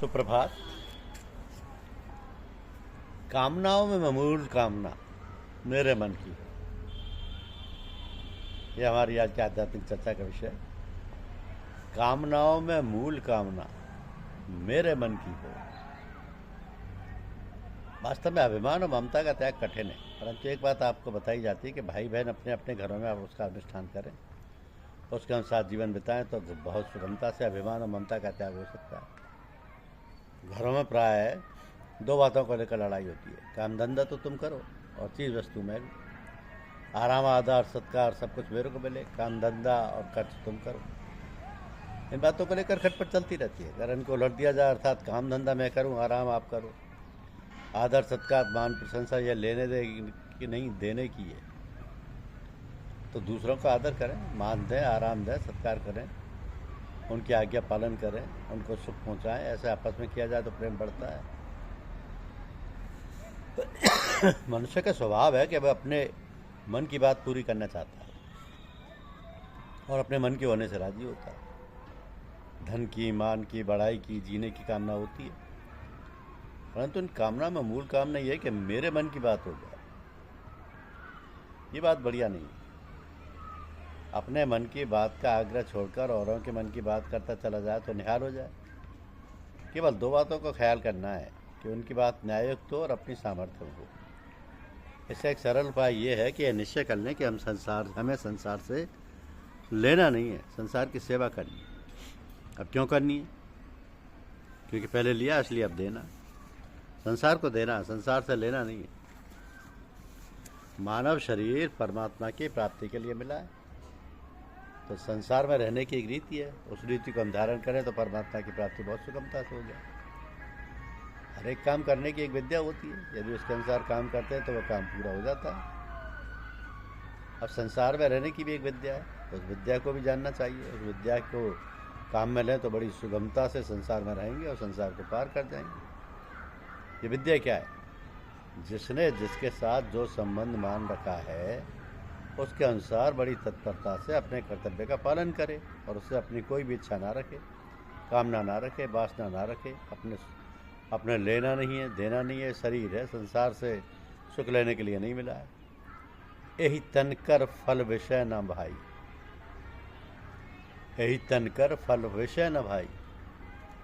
सुप्रभात। कामनाओं में मूल कामना मेरे मन की है। यह हमारी आज की आध्यात्मिक चर्चा का विषय है। कामनाओं में मूल कामना मेरे मन की हो। वास्तव में अभिमान और ममता का त्याग कठिन है, परंतु एक बात आपको बताई जाती है कि भाई बहन अपने अपने घरों में आप उसका अनुष्ठान करें, उसके अनुसार जीवन बिताएं तो बहुत सुगमता से अभिमान और ममता का त्याग हो सकता है। घरों में प्राय दो बातों को लेकर लड़ाई होती है। काम धंधा तो तुम करो और चीज़ वस्तु मैं लूं। आराम आदर सत्कार सब कुछ मेरे को मिले, काम धंधा और खर्च तुम करो। इन बातों को लेकर खटपट चलती रहती है। अगर इनको उलट दिया जाए, अर्थात काम धंधा मैं करूं, आराम आप करो, आदर सत्कार मान प्रशंसा यह लेने दे कि नहीं देने की है, तो दूसरों का आदर करें, मान दें, आराम दें, सत्कार करें, उनकी आज्ञा पालन करें, उनको सुख पहुंचाएं। ऐसे आपस में किया जाए तो प्रेम बढ़ता है। मनुष्य का स्वभाव है कि वह अपने मन की बात पूरी करना चाहता है और अपने मन के होने से राजी होता है। धन की, मान की, बढ़ाई की, जीने की कामना होती है, परंतु इन कामना में मूल कामना यह है कि मेरे मन की बात हो जाए। ये बात बढ़िया नहीं है। अपने मन की बात का आग्रह छोड़कर औरों के मन की बात करता चला जाए तो निहाल हो जाए। केवल दो बातों का ख्याल करना है कि उनकी बात न्याययुक्त हो और अपनी सामर्थ्य हो। इससे एक सरल उपाय ये है कि यह निश्चय कर लें कि हमें संसार से लेना नहीं है, संसार की सेवा करनी है। अब क्यों करनी है? क्योंकि पहले लिया इसलिए अब देना। संसार को देना, संसार से लेना नहीं है। मानव शरीर परमात्मा की प्राप्ति के लिए मिला है, तो संसार में रहने की एक रीति है। उस रीति को हम धारण करें तो परमात्मा की प्राप्ति बहुत सुगमता से हो जाए। हर एक काम करने की एक विद्या होती है। यदि उसके अनुसार काम करते हैं तो वह काम पूरा हो जाता है। अब संसार में रहने की भी एक विद्या है, तो उस विद्या को भी जानना चाहिए। उस विद्या को काम में लें तो बड़ी सुगमता से संसार में रहेंगे और संसार को पार कर जाएंगे। ये विद्या क्या है? जिसने जिसके साथ जो संबंध मान रखा है उसके अनुसार बड़ी तत्परता से अपने कर्तव्य का पालन करे और उससे अपनी कोई भी इच्छा ना रखे, कामना ना रखे, वासना ना रखे। अपने लेना नहीं है, देना नहीं है। शरीर है, संसार से सुख लेने के लिए नहीं मिला है। यही तनकर फल विषय न भाई, यही तनकर फल विषय न भाई।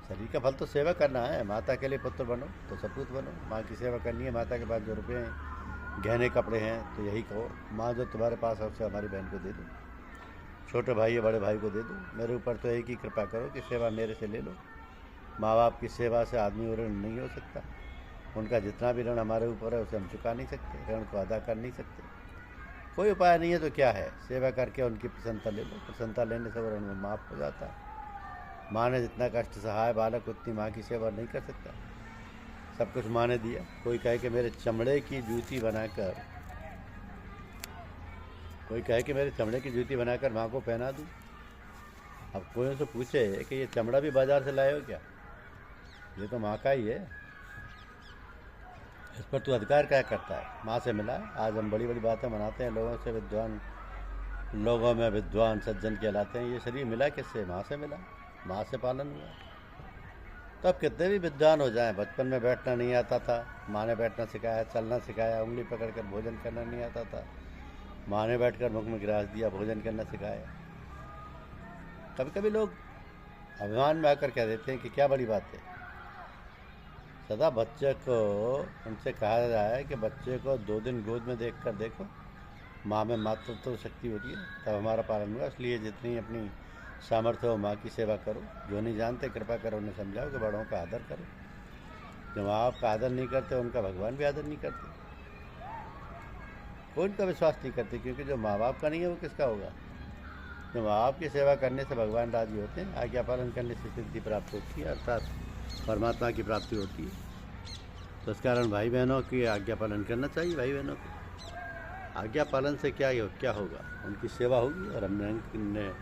शरीर का फल तो सेवा करना है। माता के लिए पुत्र बनो तो सपूत बनो। माँ की सेवा करनी है। माता के पास जो रुपये हैं, गहने कपड़े हैं, तो यही कहो, माँ जो तुम्हारे पास है उससे हमारी बहन को दे दो, छोटे भाई या बड़े भाई को दे दो। मेरे ऊपर तो एक ही कृपा करो कि सेवा मेरे से ले लो। माँ बाप की सेवा से आदमी ऋण नहीं हो सकता। उनका जितना भी ऋण हमारे ऊपर है उसे हम चुका नहीं सकते, ऋण को अदा कर नहीं सकते। कोई उपाय नहीं है तो क्या है, सेवा करके उनकी प्रसन्नता ले लो। प्रसन्नता लेने से वो ऋण में माफ़ हो जाता है। माँ ने जितना कष्ट सहा है बालक, उतनी माँ की सेवा नहीं कर सकता। सब कुछ माँ ने दिया। कोई कहे कि मेरे चमड़े की जूती बनाकर, कोई कहे कि मेरे चमड़े की जूती बनाकर माँ को पहना दूँ। अब कोई उनसे पूछे कि ये चमड़ा भी बाजार से लाए हो क्या? ये तो माँ का ही है, इस पर तू अधिकार क्या करता है? माँ से मिला है। आज हम बड़ी बड़ी बातें मनाते हैं, लोगों में विद्वान सज्जन कहलाते हैं। ये शरीर मिला किससे? माँ से मिला, माँ से पालन हुआ। तो अब कितने भी विद्वान हो जाएं, बचपन में बैठना नहीं आता था, माँ ने बैठना सिखाया, चलना सिखाया, उंगली पकड़कर भोजन करना नहीं आता था, माँ ने बैठकर मुख में गिरास दिया, भोजन करना सिखाया। कभी कभी लोग अभिमान में आकर कह देते हैं कि क्या बड़ी बात है। सदा बच्चे को उनसे कहा जाए कि बच्चे को 2 दिन गोद में देख कर देखो, माँ में मातृत्व शक्ति होती है, तब हमारा पालन हुआ। इसलिए जितनी अपनी सामर्थ्य हो माँ की सेवा करो। जो नहीं जानते कृपा करो, उन्हें समझाओ कि बड़ों का आदर करो। जो माँ बाप का आदर नहीं करते उनका भगवान भी आदर नहीं करते। कोई उनका विश्वास नहीं करते, क्योंकि जो माँ बाप का नहीं है वो किसका होगा? जो माँ बाप की सेवा करने से भगवान राजी होते हैं, आज्ञा पालन करने से सिद्धि प्राप्त होती है, अर्थात परमात्मा की प्राप्ति होती है। तो इस कारण भाई बहनों की आज्ञा पालन करना चाहिए। भाई बहनों को आज्ञा पालन से क्या होगा? उनकी सेवा होगी और हम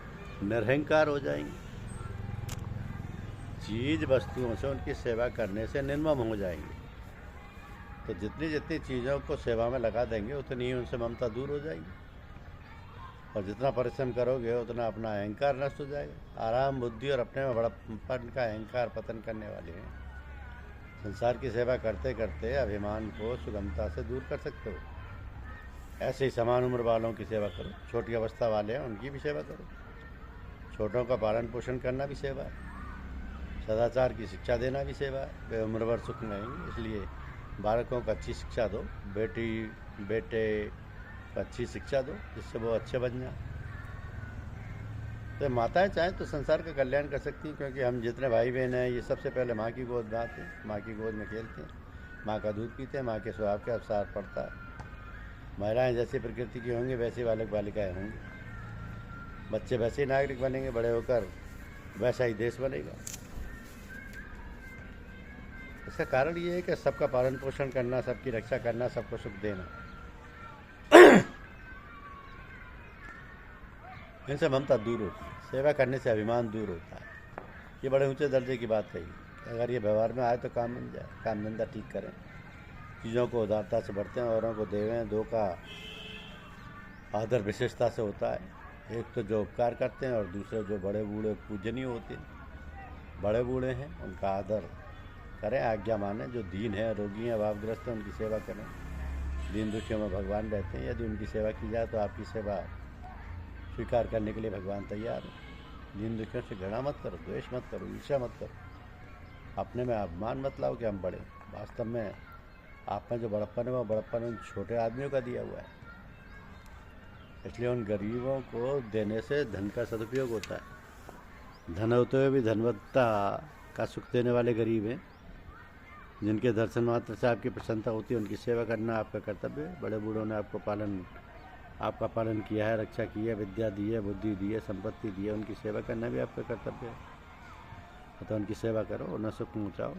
निरहंकार हो जाएंगे। चीज़ वस्तुओं से उनकी सेवा करने से निर्मम हो जाएंगे। तो जितनी जितनी चीज़ों को सेवा में लगा देंगे उतनी ही उनसे ममता दूर हो जाएगी। और जितना परिश्रम करोगे उतना अपना अहंकार नष्ट हो जाएगा। आराम, बुद्धि और अपने में बड़प्पन का अहंकार पतन करने वाले हैं। संसार की सेवा करते करते अभिमान को सुगमता से दूर कर सकते हो। ऐसे ही समान उम्र वालों की सेवा करो। छोटी अवस्था वाले हैं उनकी भी सेवा करो। छोटों का पालन पोषण करना भी सेवा है। सदाचार की शिक्षा देना भी सेवा है। वे उम्र भर सुख रहेंगे, इसलिए बालकों को अच्छी शिक्षा दो। बेटे को अच्छी शिक्षा दो जिससे वो अच्छे बन जाए। तो माताएं चाहें तो संसार का कल्याण कर सकती हैं, क्योंकि हम जितने भाई बहन हैं ये सबसे पहले माँ की गोद में आते हैं, माँ की गोद में खेलते हैं, माँ का दूध पीते हैं, माँ के स्वभाव के अनुसार पड़ता है। महिलाएं जैसी प्रकृति की होंगी वैसी बालक बालिकाएं होंगी। बच्चे वैसे ही नागरिक बनेंगे, बड़े होकर वैसा ही देश बनेगा। इसका कारण ये है कि सबका पालन पोषण करना, सबकी रक्षा करना, सबको सुख देना। इनसे ममता दूर होती है, सेवा करने से अभिमान दूर होता है। ये बड़े ऊंचे दर्जे की बात कही। अगर ये व्यवहार में आए तो काम बन जाए। काम धंधा ठीक करें, चीज़ों को उदारता से बढ़ते हैं, औरों को देवें। दो का आदर विशेषता से होता है। एक तो जो उपकार करते हैं और दूसरे जो बड़े बूढ़े पूजनीय होते हैं। बड़े बूढ़े हैं उनका आदर करें, आज्ञा मानें। जो दीन है, रोगी हैं, अभावग्रस्त हैं, उनकी सेवा करें। दीन दुखियों में भगवान रहते हैं। यदि उनकी सेवा की जाए तो आपकी सेवा स्वीकार करने के लिए भगवान तैयार है। दीन दुखियों से घृणा मत करो, द्वेष मत करो, ईर्ष्या मत करो। अपने में अभिमान मत लाओ कि हम बड़े। वास्तव में आप में जो बड़प्पन है वो बड़प्पन उन छोटे आदमियों का दिया हुआ है। इसलिए उन गरीबों को देने से धन का सदुपयोग होता है। धन होते हुए भी धनवत्ता का सुख देने वाले गरीब हैं, जिनके दर्शन मात्र से आपकी प्रसन्नता होती है। उनकी सेवा करना आपका कर्तव्य है। बड़े बूढ़ों ने आपका पालन किया है, रक्षा की है, विद्या दी है, बुद्धि दी है, संपत्ति दी है। उनकी सेवा करना भी आपका कर्तव्य है। तो उनकी सेवा करो, उन्हें सुख पहुँचाओ।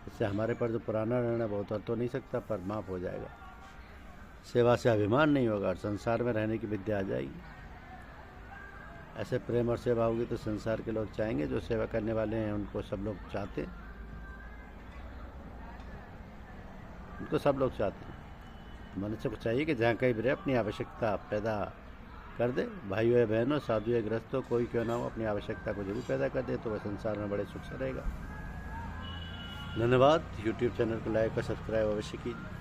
इससे हमारे पर जो पुराना ऋण है बहुत तो नहीं सकता, पर माफ़ हो जाएगा। सेवा से अभिमान नहीं होगा और संसार में रहने की विद्या आ जाएगी। ऐसे प्रेम और सेवा होगी तो संसार के लोग चाहेंगे। जो सेवा करने वाले हैं उनको सब लोग चाहते हैं, उनको सब लोग चाहते हैं। मनुष्य को चाहिए कि जहाँ कहीं भी रहे अपनी आवश्यकता पैदा कर दे। भाइयों या बहनों, साधु या ग्रस्त हो, कोई क्यों ना हो, अपनी आवश्यकता को जरूर पैदा कर दे तो वह संसार में बड़े सुख से रहेगा। धन्यवाद। यूट्यूब चैनल को लाइक और सब्सक्राइब अवश्य कीजिए।